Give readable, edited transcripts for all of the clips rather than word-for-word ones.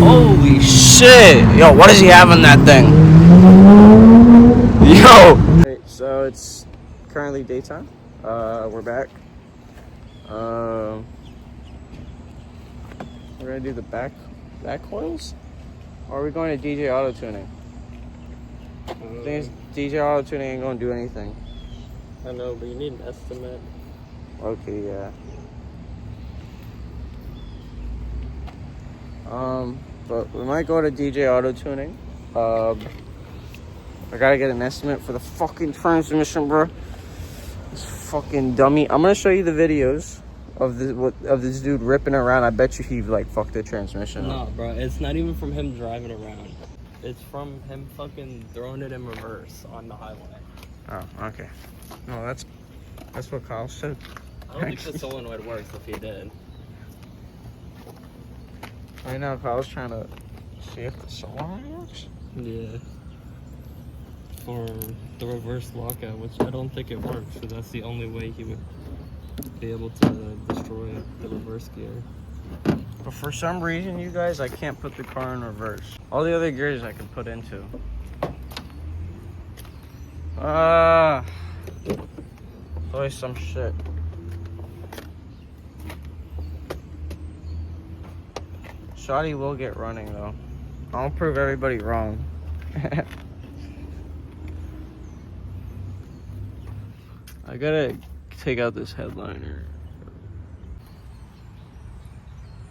Holy shit! Yo, what does he have on that thing? Yo! Right, so it's currently daytime. We're back. We're gonna do the back coils? Or are we going to DJ Auto Tuning? The thing is, DJ Auto Tuning ain't gonna do anything. I know, but you need an estimate. Okay, yeah. But we might go to DJ Auto Tuning. I gotta get an estimate for the fucking transmission, bro. This fucking dummy. I'm gonna show you the videos of this dude ripping around. I bet you he like fucked the transmission up. No, bro, it's not even from him driving around. It's from him fucking throwing it in reverse on the highway. Oh, okay. No, that's what Kyle said. I don't think the solenoid works if he did. Right now, Kyle's trying to see if the solenoid works. Yeah. For the reverse lockout, which I don't think it works, so that's the only way he would be able to destroy the reverse gear. But for some reason, you guys, I can't put the car in reverse. All the other gears I can put into. Always some shit. Shotty will get running though. I'll prove everybody wrong. I gotta take out this headliner.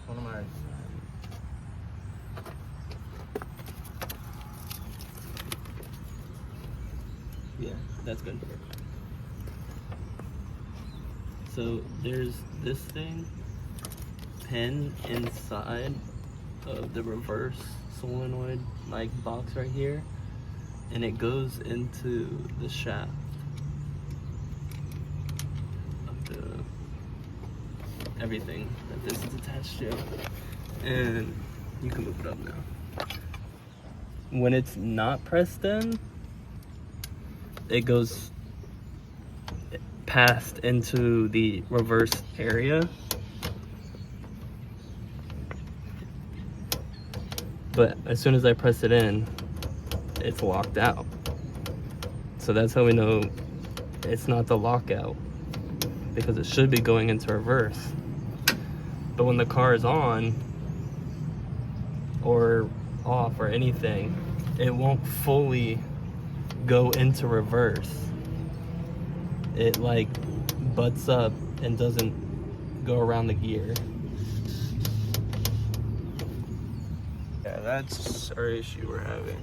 What am I? Yeah, that's good. So there's this thing pin inside of the reverse solenoid like box right here, and it goes into the shaft of the everything that this is attached to, and you can move it up now. When it's not pressed in, it goes past into the reverse area, but as soon as I press it in, it's locked out. So that's how we know it's not the lockout, because it should be going into reverse. But when the car is on or off or anything, it won't fully go into reverse. It like butts up and doesn't go around the gear. Yeah, that's our issue we're having.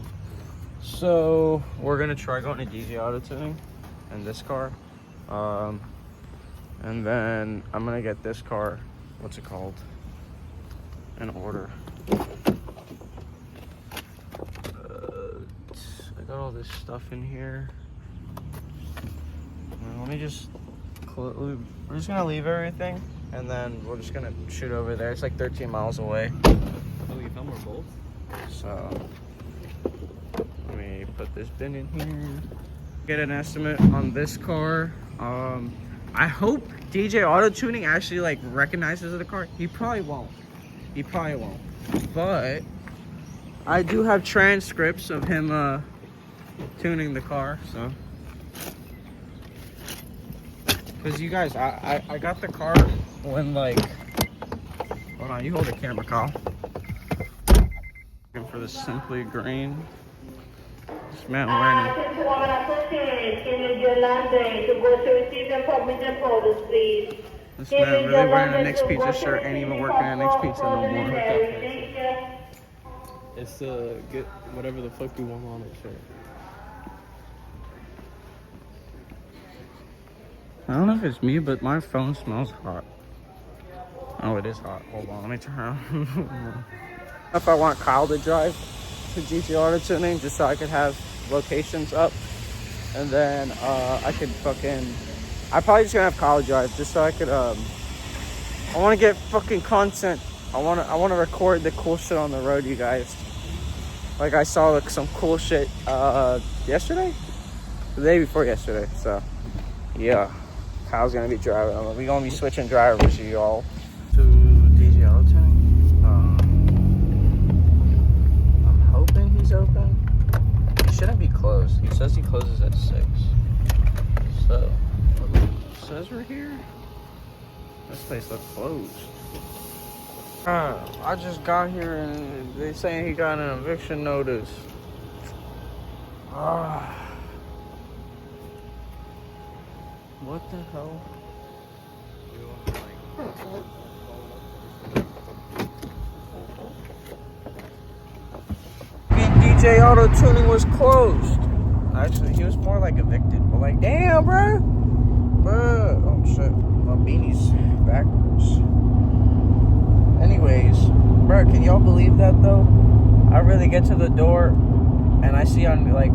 So we're gonna try going to DJ Auto Tuning in this car, and then I'm gonna get this car, what's it called, in order. I got all this stuff in here. Let me just we're just gonna leave everything, and then we're just gonna shoot over there. It's like 13 miles away. Oh, you found more bolts? So let me put this bin in here. Get an estimate on this car. I hope DJ Auto Tuning actually like recognizes the car. He probably won't. But I do have transcripts of him tuning the car, so. Because you guys, I got the car when like, hold on, you hold the camera, Kyle. Looking for the Simply Green. This man wearing it. This man really wearing an Next Pizza shirt, ain't even working at Next Pizza no more. It's get whatever the fuck you want on it shirt. I don't know if it's me, but my phone smells hot. Oh, it is hot. Hold on, let me turn around. If I want Kyle to drive to GT Auto Tuning, just so I could have locations up, and then I could I probably just gonna have Kyle drive just so I could I want to get fucking content. I want to record the cool shit on the road, you guys. Like I saw like some cool shit yesterday, the day before yesterday. So yeah, Kyle's gonna be driving. We're gonna be switching drivers, y'all. To DJ Auto Tuning. I'm hoping he's open. He shouldn't be closed. He says he closes at 6. So it says we're here. This place looks closed. I just got here and they saying he got an eviction notice. What the hell? DJ Auto Tuning was closed. Actually, he was more like evicted. But like, damn, bro. Oh shit, my beanie's backwards. Anyways, bro, can y'all believe that though? I really get to the door and I see on like,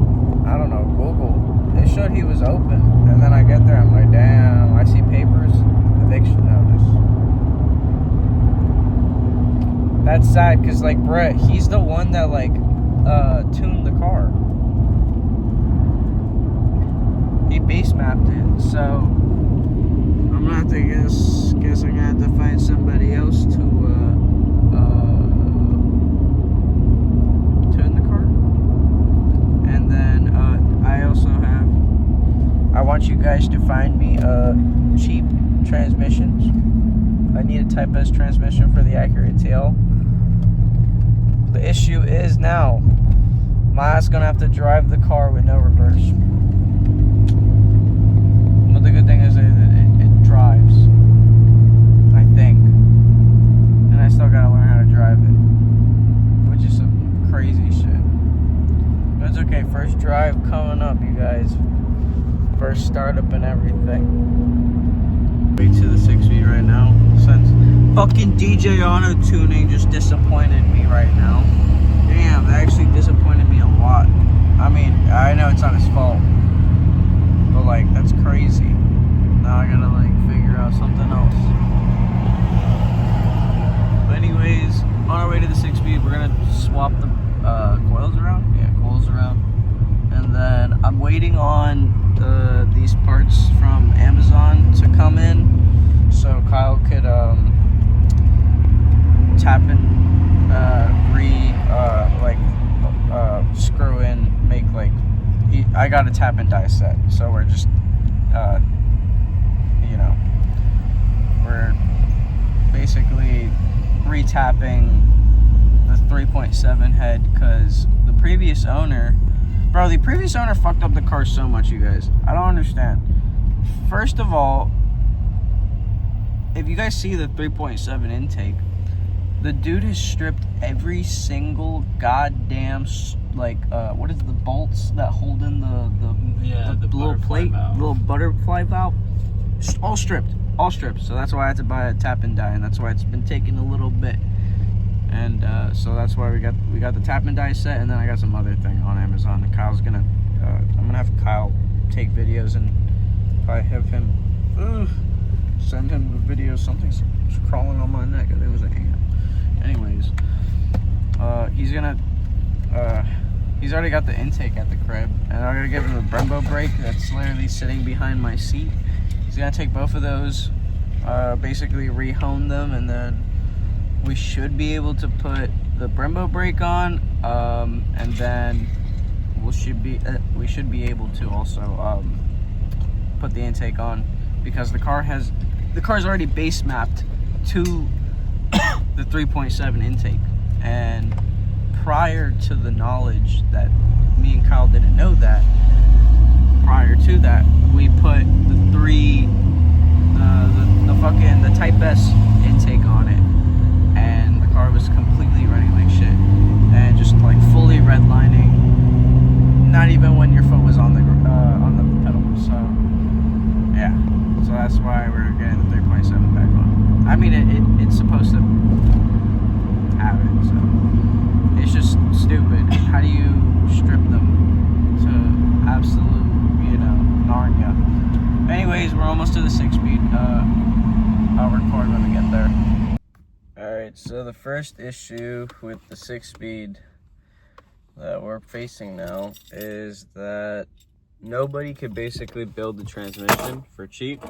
I don't know, Google, it showed he was open. And then I get there, I'm like, damn, I see papers, eviction notice. That's sad because like, Brett, he's the one that like tuned the car. He base mapped it, so I'm gonna have to guess I'm gonna have to find somebody else to tune the car. And then I want you guys to find me cheap transmissions. I need a Type S transmission for the Acura TL. The issue is now my ass gonna have to drive the car with no reverse. But the good thing is it drives, I think, and I still gotta learn how to drive it, which is some crazy shit. But it's okay. First drive coming up, you guys. First startup and everything. Way to the 6-speed right now. Since fucking DJ Auto Tuning just disappointed me right now. Damn, that actually disappointed me a lot. I mean, I know it's not his fault, but like, that's crazy. Now I gotta like figure out something else. But anyways, on our way to the 6-speed, we're gonna swap the coils around. Yeah, coils around. And then I'm waiting on these parts from Amazon to come in, so Kyle could tap in, screw in, make like I got a tap and die set, so we're just we're basically retapping the 3.7 head because the previous owner fucked up the car so much, you guys. I don't understand. First of all, if you guys see the 3.7 intake, the dude has stripped every single goddamn what is the bolts that hold in the little plate, little butterfly valve, all stripped. So that's why I had to buy a tap and die, and that's why it's been taking a little bit. And so that's why we got the tap and die set, and then I got some other thing on Amazon. And Kyle's gonna I'm gonna have Kyle take videos and probably have him send him the videos. Something's crawling on my neck. There was an ant. Anyways, he's already got the intake at the crib, and I'm gonna give him a Brembo brake that's literally sitting behind my seat. He's gonna take both of those, basically rehone them, and then we should be able to put the Brembo brake on, and then we should be able to also put the intake on, because the car's already base mapped to the 3.7 intake. And prior to the knowledge that me and Kyle didn't know that, prior to that, we put the Type S intake on it, and the car was completely running like shit, and just like fully redlining, not even when your foot was on the pedal. So yeah, so that's why we're getting the 3.7 back on. I mean, it's supposed to have it, so it's just stupid. How do you strip them to almost to the 6-speed. I'll record when we get there. Alright, so the first issue with the 6-speed that we're facing now is that nobody could basically build the transmission for cheap.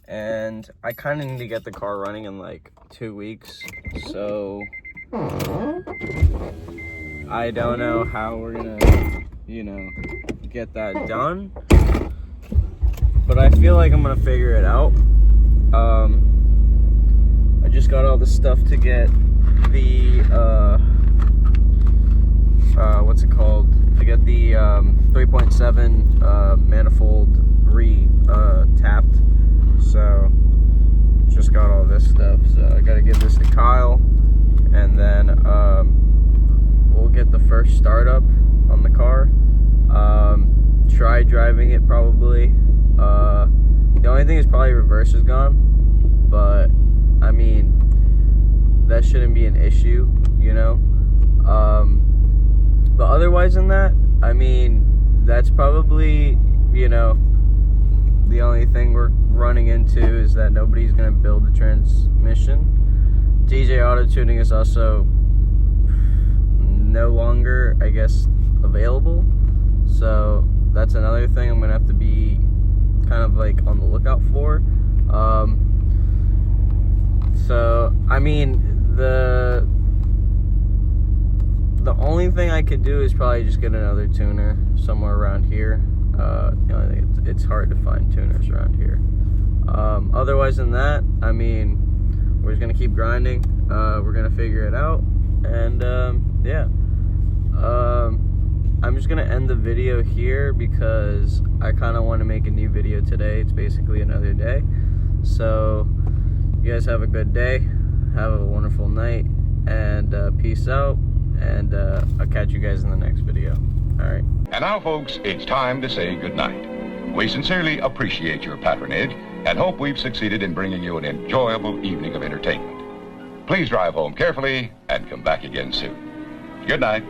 And I kind of need to get the car running in like 2 weeks. So I don't know how we're gonna, you know, get that done. But I feel like I'm gonna figure it out. I just got all the stuff to get the what's it called? To get the 3.7 manifold tapped. So just got all this stuff. So I gotta give this to Kyle, and then we'll get the first startup on the car. Try driving it probably. The only thing is probably reverse is gone, but I mean that shouldn't be an issue, you know. But otherwise than that, I mean that's probably, you know, the only thing we're running into is that nobody's gonna build the transmission. DJ Auto Tuning is also no longer, I guess, available, so that's another thing I'm gonna have to be kind of like on the lookout for. So I mean the only thing I could do is probably just get another tuner somewhere around here. You know, it's hard to find tuners around here. Otherwise than that, I mean, we're just gonna keep grinding. We're gonna figure it out, and yeah. I'm just gonna end the video here because I kind of want to make a new video today. It's basically another day. So you guys have a good day, have a wonderful night, and peace out, and I'll catch you guys in the next video. All right. And now, folks, it's time to say goodnight. We sincerely appreciate your patronage and hope we've succeeded in bringing you an enjoyable evening of entertainment. Please drive home carefully and come back again soon. Good night.